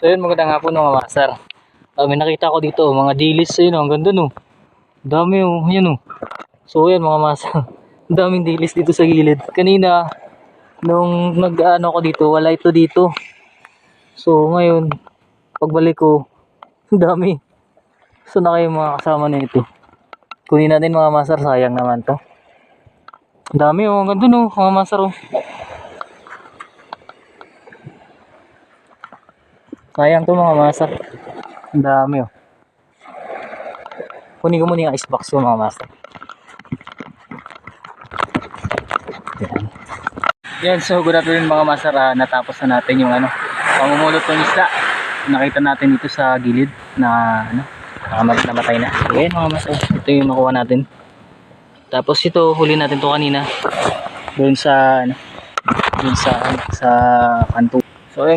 So yun, magandang hapon mga master. May nakita ko dito, mga dilis ayun, ang ganda no. Dami oh, yun oh. So yun mga master, ang daming dilis dito sa gilid. Kanina, nung nag-ano ko dito, wala ito dito. So ngayon, pagbalik ko, ang dami. So na kayo mga kasama nito. Kunin natin mga master, sayang naman to. Ang dami oh, ang ganda no, mga master oh. Sayang to mga master. Ang dami oh. Kunin ko muna yung icebox ko mga master. Yan. Yan, so good afternoon mga master. Natapos na natin yung pamumulot ng isda. Nakita natin dito sa gilid na namatay na. So yan mga master, ito yung nakuha natin. Tapos ito, huli natin to kanina. Doon sa kanto. So ayun.